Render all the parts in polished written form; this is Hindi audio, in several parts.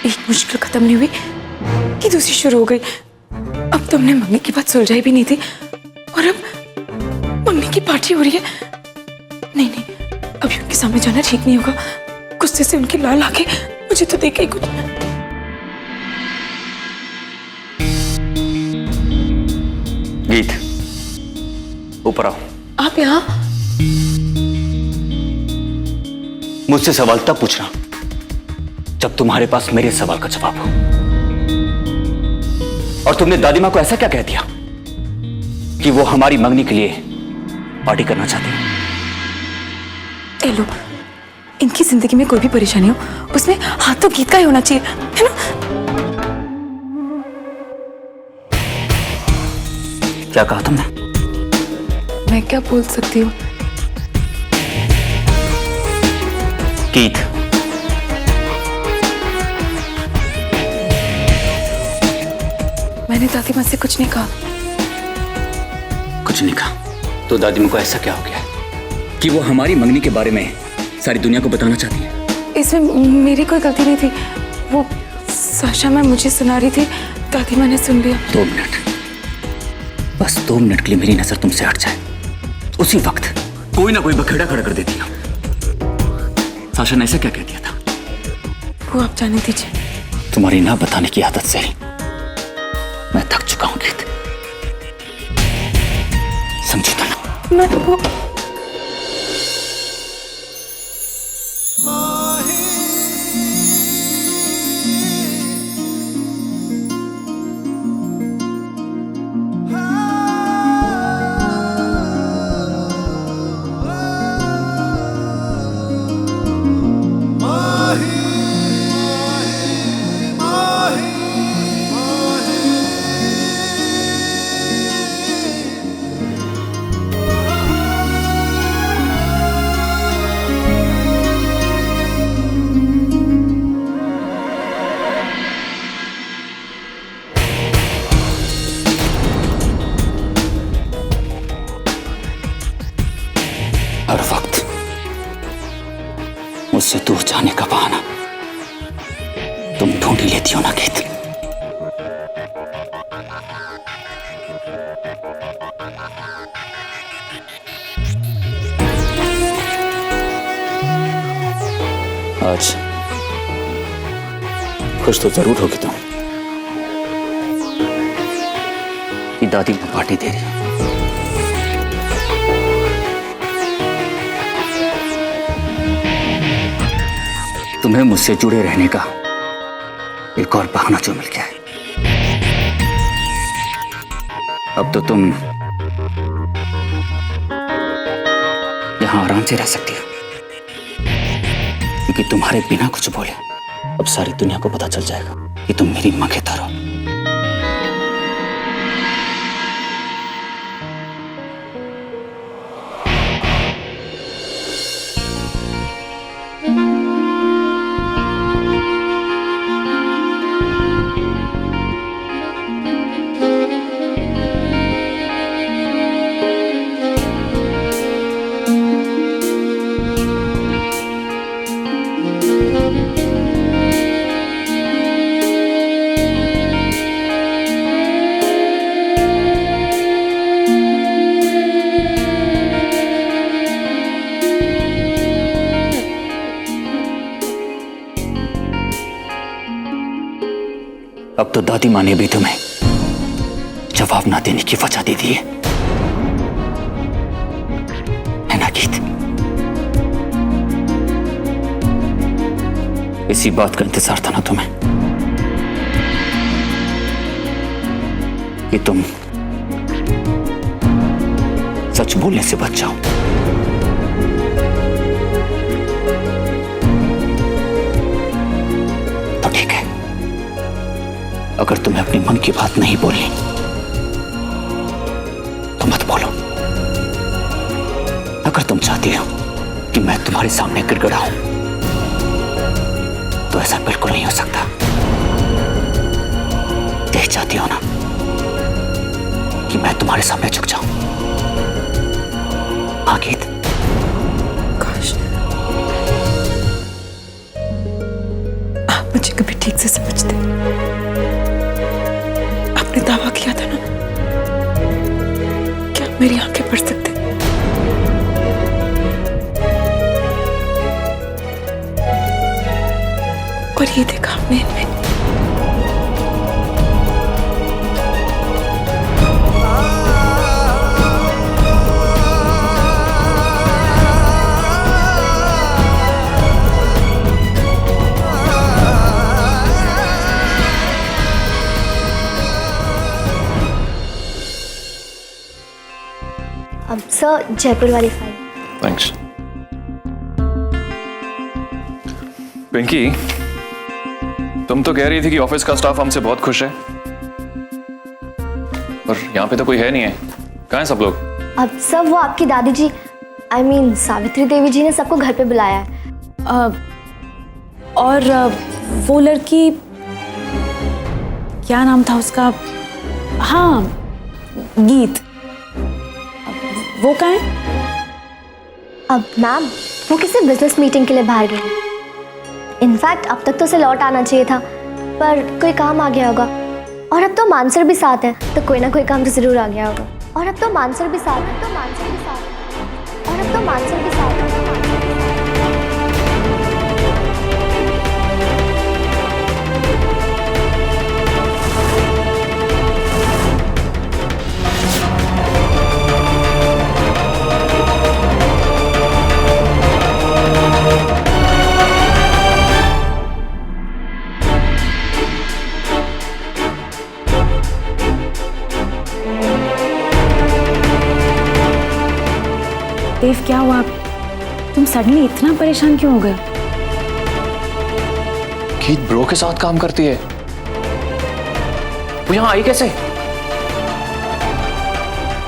एक मुश्किल खत्म नहीं हुई कि दूसरी शुरू हो गई। अब तुमने मम्मी की बात सुलझाई भी नहीं थी और अब मम्मी की पार्टी हो रही है। नहीं नहीं, अभी उनके सामने जाना ठीक नहीं होगा। गुस्से से उनकी लाल आंखें मुझे तो देख ही कुछ। गीत, ऊपर आओ। आप यहाँ? मुझसे सवाल तब पूछना जब तुम्हारे पास मेरे सवाल का जवाब हो। और तुमने दादी माँ को ऐसा क्या कह दिया कि वो हमारी मंगनी के लिए पार्टी करना चाहती है? ए लो, इनकी जिंदगी में कोई भी परेशानी हो उसमें हाथ तो गीत का ही होना चाहिए, है ना? क्या कहा तुमने? मैं क्या बोल सकती हूँ? गीत, मैंने दादी माँ से कुछ नहीं कहा। कुछ नहीं कहा तो दादी माँ को ऐसा क्या हो गया कि वो हमारी मंगनी के बारे में सारी दुनिया को बताना चाहती है? इसमें मेरी कोई गलती नहीं थी। वो साशा मैम मुझे सुना रही थी, दादी माँ ने सुन लिया। 2 मिनट, बस 2 मिनट के लिए मेरी नजर तुमसे हट जाए, उसी वक्त कोई ना कोई बखेड़ा खड़ा कर देती हो। साशा ने ऐसा क्या कह दिया था? वो आप जाने दीजिए। तुम्हारी ना बताने की आदत से मैं थक चुका हूं गीत, समझी तो ना? मैं वो हर वक्त मुझसे दूर जाने का बहाना तुम ढूंढ ही लेती हो ना गीत। आज खुश तो जरूर होगी तुम कि दादी को पार्टी दे रही है। तुम्हें मुझसे जुड़े रहने का एक और बहाना जो मिल गया है। अब तो तुम यहां आराम से रह सकती हो, क्योंकि तुम्हारे बिना कुछ बोले अब सारी दुनिया को पता चल जाएगा कि तुम मेरी मंगेतर हो। अब तो दादी माँ ने भी तुम्हें जवाब ना देने की वजह दे दी है ना गीत? इसी बात का इंतजार था ना तुम्हें कि तुम सच बोलने से बच जाओ। तो ठीक है, अगर तुम्हें अपनी मन की बात नहीं बोलनी तो मत बोलो। अगर तुम चाहती हो कि मैं तुम्हारे सामने गिड़गिड़ाऊं तो ऐसा बिल्कुल नहीं हो सकता। यही चाहती हो ना कि मैं तुम्हारे सामने झुक जाऊं? हाँ गीत? काश आप मुझे कभी ठीक से समझते। आपने दावा किया था ना, क्या आप मेरी आंखें पढ़ सकते? और ये देखा आपने इनमें। अब सर जयपुर वाली फाइल। थैंक्स। पिंकी, तुम तो कह रही थी कि ऑफिस का स्टाफ हमसे बहुत खुश है, पर यहाँ पे तो कोई है नहीं है। कहाँ हैं सब लोग? अब सर वो आपकी दादी जी सावित्री देवी जी ने सबको घर पे बुलाया है। और वो लड़की, क्या नाम था उसका? हाँ, गीत। वो कहाँ है? अब मैम वो किसी बिजनेस मीटिंग के लिए बाहर गई है। इनफैक्ट अब तक तो उसे लौट आना चाहिए था, पर कोई काम आ गया होगा। और अब तो मानसर भी साथ है, तो कोई ना कोई काम तो जरूर आ गया होगा। और अब तो मानसर भी साथ है, तो मानसर भी साथ है, और अब तो मानसर भी साथ है। देव, क्या हुआ? तुम सडनली इतना परेशान क्यों हो गए? गीत ब्रो के साथ काम करती है, वो यहाँ आई कैसे?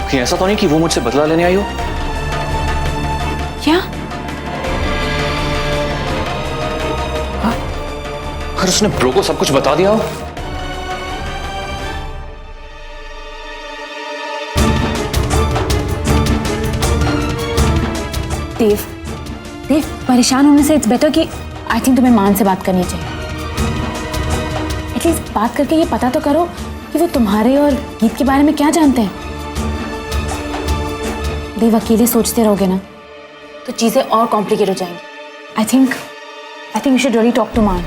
कहीं ऐसा तो नहीं कि वो मुझसे बदला लेने आई हो? क्या? अगर उसने ब्रो को सब कुछ बता दिया हो? देव, परेशान होने से इट्स बेटर कि आई थिंक तुम्हें मान से बात करनी चाहिए। एटलीस्ट बात करके ये पता तो करो कि वो तुम्हारे और गीत के बारे में क्या जानते हैं। देव, अकेले सोचते रहोगे ना तो चीजें और कॉम्प्लिकेट हो जाएंगी। I think you should really talk to man.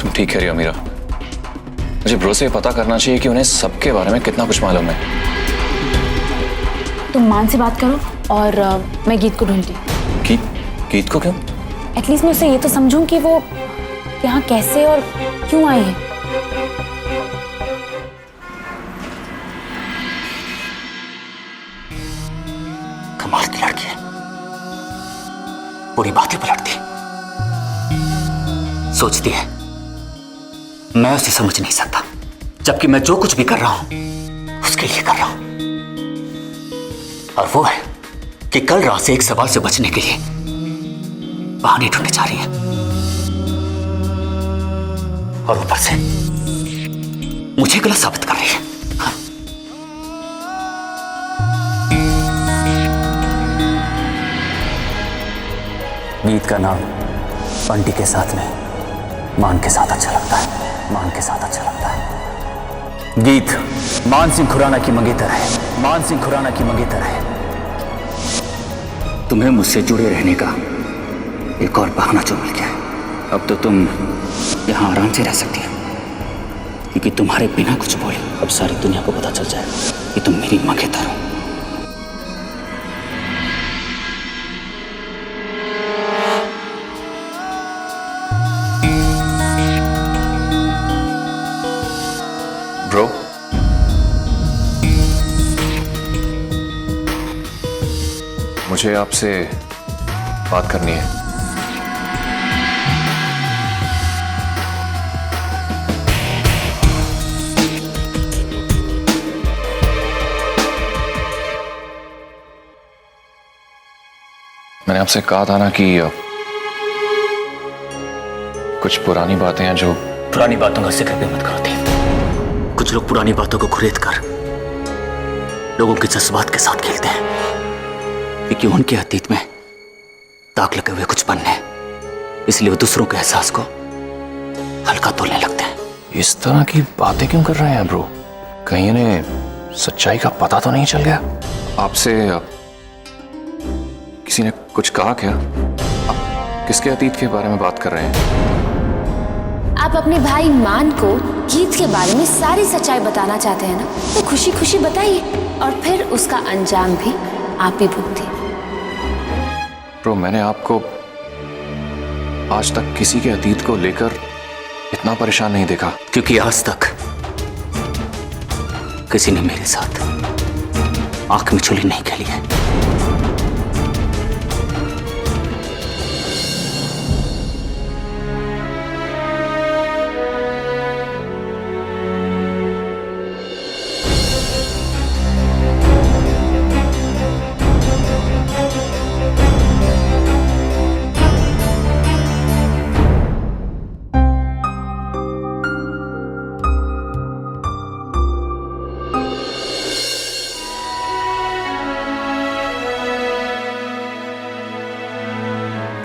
तुम ठीक कह रही हो मीरा, मुझे ब्रो से पता करना चाहिए कि उन्हें सबके बारे में कितना कुछ मालूम है। तुम मान से बात करो और मैं गीत को ढूंढती। गीत को क्यों? एटलीस्ट मैं उसे ये तो समझूं कि वो यहाँ कैसे और क्यों आई है। कमाल की लड़की है, पूरी बातें पलटती, सोचती है मैं उसे समझ नहीं सकता, जबकि मैं जो कुछ भी कर रहा हूं उसके लिए कर रहा हूं। और वो है कि कल रात से एक सवाल से बचने के लिए बहाने ढूंढने जा रही है, और ऊपर से मुझे गलत साबित कर रही है। हाँ। गीत का नाम बंटी के साथ में मान के साथ अच्छा लगता है, मान के साथ अच्छा लगता है। गीत मान सिंह खुराना की मंगेतर है, मान सिंह खुराना की मंगेतर है। तुम्हें मुझसे जुड़े रहने का एक और बहाना जो मिल गया है। अब तो तुम यहाँ आराम से रह सकती हो, क्योंकि तुम्हारे बिना कुछ बोले अब सारी दुनिया को पता चल जाएगा कि तुम मेरी मंगेतर हो। ब्रो, मुझे आपसे बात करनी है। मैंने आपसे कहा था ना कि कुछ पुरानी बातें हैं जो... पुरानी बातों का जिक्र भी मत करो देव। कुछ लोग पुरानी बातों को खुरेद कर लोगों के जज्बात के साथ खेलते हैं, क्योंकि उनके अतीत में दाग लगे हुए कुछ पन्ने हैं, इसलिए वो दूसरों के एहसास को हल्का तोलने लगते हैं। इस तरह की बातें क्यों कर रहे हैं ब्रो? कहीं इन्हें सच्चाई का पता तो नहीं चल गया? आपसे किसी ने कुछ कहा क्या? आप किसके अतीत के बारे में बात कर रहे हैं? आप अपने भाई मान को गीत के बारे में सारी सच्चाई बताना चाहते हैं ना, तो खुशी खुशी बताइए और फिर उसका अंजाम भी आप ही भुगतिए। ब्रो, मैंने आपको आज तक किसी के अतीत को लेकर इतना परेशान नहीं देखा। क्योंकि आज तक किसी ने मेरे साथ आंख मिचौली नहीं खेली है।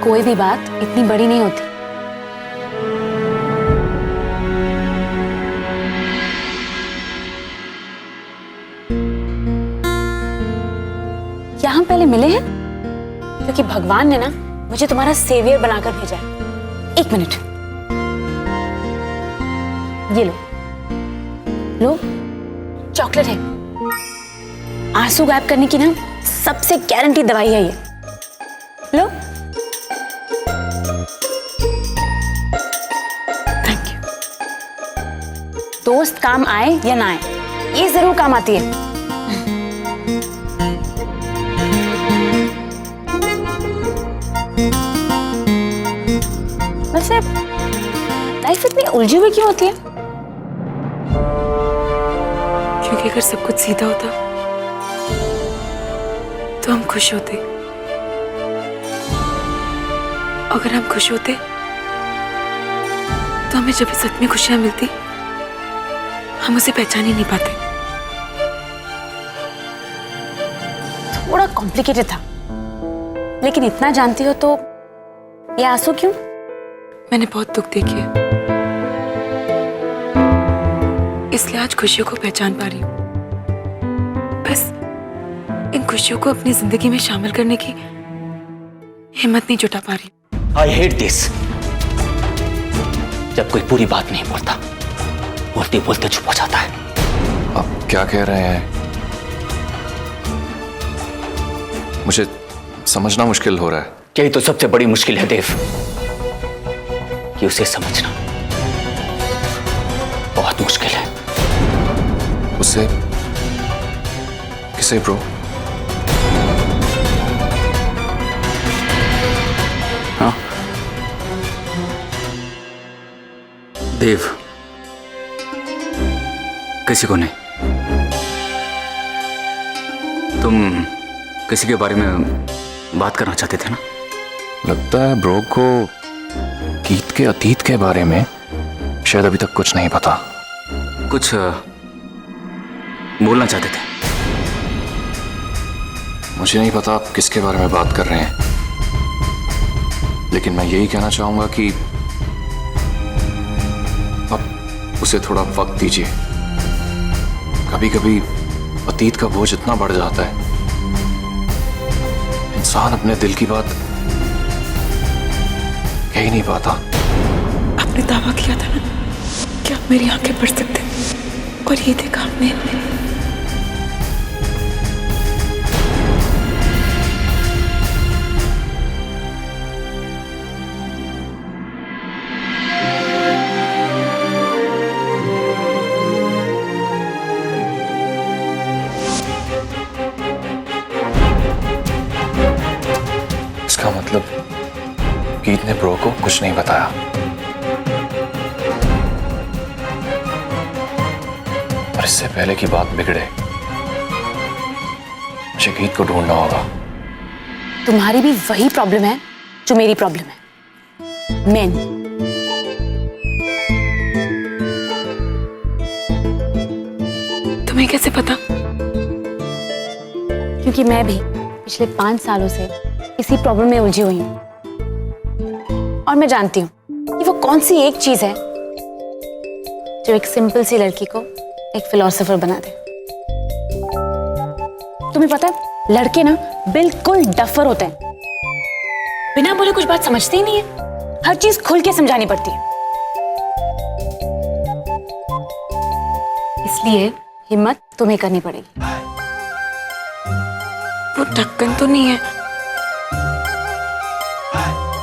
कोई भी बात इतनी बड़ी नहीं होती। क्या हम पहले मिले हैं? क्योंकि भगवान ने ना मुझे तुम्हारा सेवियर बनाकर भेजा है। एक मिनट, ये लो लो, चॉकलेट है। आंसू गायब करने की ना सबसे गारंटी दवाई है ये। लो। दोस्त काम आए या ना आए, ये जरूर काम आती है। वैसे लाइफ इतनी उलझी हुई क्यों होती है? क्योंकि अगर सब कुछ सीधा होता तो हम खुश होते। अगर हम खुश होते तो हमें जब सच में खुशियां मिलती हम उसे पहचान ही नहीं पाते। थोड़ा कॉम्प्लिकेटेड था, लेकिन इतना जानती हो तो ये आंसू क्यों? मैंने बहुत दुख देखे है, इसलिए आज खुशियों को पहचान पा रही हूँ। बस इन खुशियों को अपनी जिंदगी में शामिल करने की हिम्मत नहीं जुटा पा रही। I hate this. जब कोई पूरी बात नहीं बोलता, बोलते बोलते चुप हो जाता है। आप क्या कह रहे हैं? मुझे समझना मुश्किल हो रहा है। यही तो सबसे बड़ी मुश्किल है देव, कि उसे समझना बहुत मुश्किल है। उससे किसे ब्रो? हाँ देव, किसी को नहीं। तुम किसी के बारे में बात करना चाहते थे ना? लगता है ब्रो को गीत के अतीत के बारे में शायद अभी तक कुछ नहीं पता। कुछ बोलना चाहते थे। मुझे नहीं पता आप किसके बारे में बात कर रहे हैं, लेकिन मैं यही कहना चाहूंगा कि आप उसे थोड़ा वक्त दीजिए। कभी कभी अतीत का बोझ इतना बढ़ जाता है, इंसान अपने दिल की बात कह ही नहीं पाता। आपने दावा किया था ना कि आप मेरी आंखें पढ़ सकते हैं, और ये देखा आपने। इसका मतलब गीत ने ब्रो को कुछ नहीं बताया। और इससे पहले की बात बिगड़े, मुझे गीत को ढूंढना होगा। तुम्हारी भी वही प्रॉब्लम है जो मेरी प्रॉब्लम है, मेन। तुम्हें कैसे पता? क्योंकि मैं भी पिछले 5 सालों से इसी प्रॉब्लम में उलझी हुई हूँ, और मैं जानती हूँ कि वो कौन सी एक चीज है जो एक सिंपल सी लड़की को एक फिलोसोफर बना दे। तुम्हें पता है लड़के ना बिल्कुल डफर होते हैं, बिना बोले कुछ बात समझते ही नहीं है, हर चीज खुल के समझानी पड़ती है। इसलिए हिम्मत तुम्हें करनी पड़ेगी। वो ढक्कन तो नहीं है,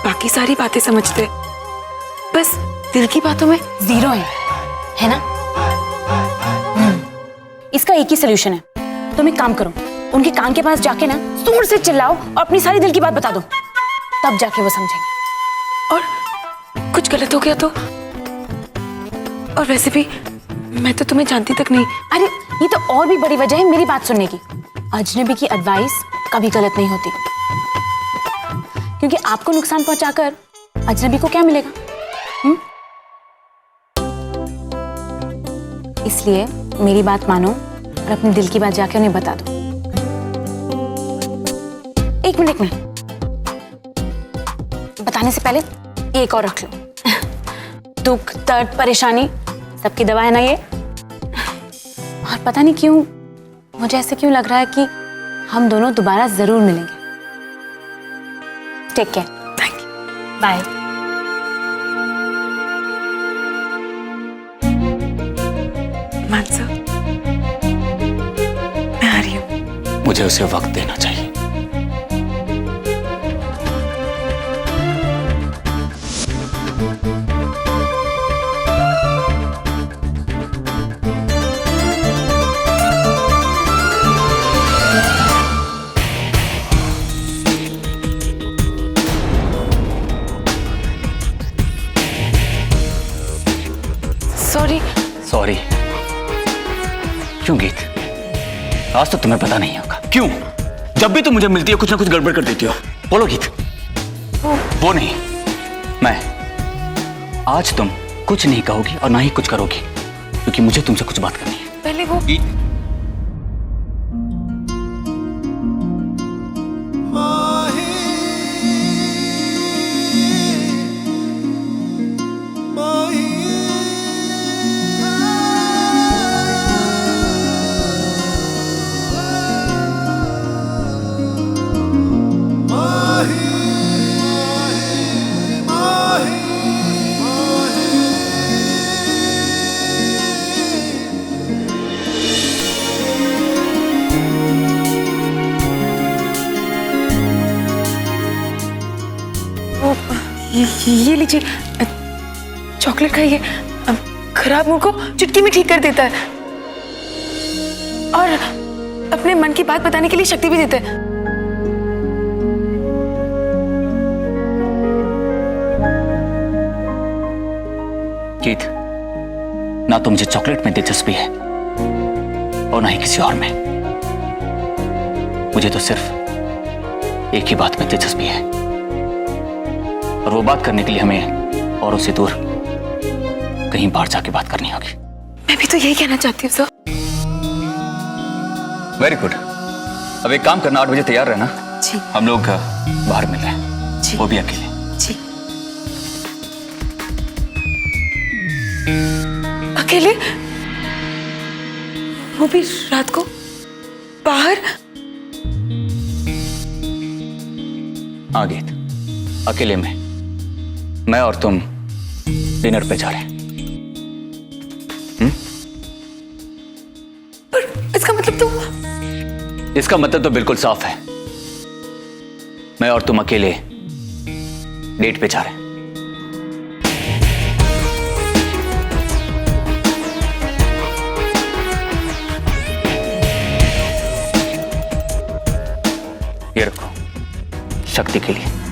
बाकी सारी बातें समझते, बस दिल की बातों में जीरो है ना? इसका एक ही सोल्यूशन है, तुम एक काम करो, उनके कान के पास जाके ना जोर से चिल्लाओ और अपनी सारी दिल की बात बता दो, तब जाके वो समझेंगे। और कुछ गलत हो गया तो? और वैसे भी मैं तो तुम्हें जानती तक नहीं। अरे ये तो और भी बड़ी वजह है मेरी बात सुनने की। अजनबी की एडवाइस कभी गलत नहीं होती, क्योंकि आपको नुकसान पहुंचाकर अजनबी को क्या मिलेगा? इसलिए मेरी बात मानो और अपने दिल की बात जाके उन्हें बता दो। एक मिनट में बताने से पहले एक और रख लो। दुख, दर्द, परेशानी सबकी दवा है ना ये। और पता नहीं क्यों मुझे ऐसे क्यों लग रहा है कि हम दोनों दोबारा जरूर मिलेंगे। Take care. Thank you. Bye. Mansa, मैं आ रही हूँ। मुझे उसे वक्त देना चाहिए। सॉरी। सॉरी क्यों गीत? आज तो तुम्हें पता नहीं होगा क्यों? जब भी तुम मुझे मिलती हो कुछ ना कुछ गड़बड़ कर देती हो। बोलो गीत। वो नहीं, मैं। आज तुम कुछ नहीं कहोगी और ना ही कुछ करोगी, क्योंकि मुझे तुमसे कुछ बात करनी है। पहले वो गीत। ये लीजिए, चॉकलेट खाइए। खराब मूड को चुटकी में ठीक कर देता है और अपने मन की बात बताने के लिए शक्ति भी देता है। गीत, ना तो मुझे चॉकलेट में दिलचस्पी है और ना ही किसी और में। मुझे तो सिर्फ एक ही बात में दिलचस्पी है, और वो बात करने के लिए हमें औरों से दूर कहीं बाहर जाके बात करनी होगी। मैं भी तो यही कहना चाहती हूँ सर। Very good. अब एक काम करना, 8 बजे तैयार रहना। जी। हम लोग बाहर मिल रहे हैं। जी। वो भी अकेले। जी। अकेले? वो भी रात को बाहर? हाँ गीत, अकेले में मैं और तुम डिनर पे जा रहे हैं। पर इसका मतलब तो? इसका मतलब तो बिल्कुल साफ है, मैं और तुम अकेले डेट पे जा रहे हैं। ये रखो, शक्ति के लिए।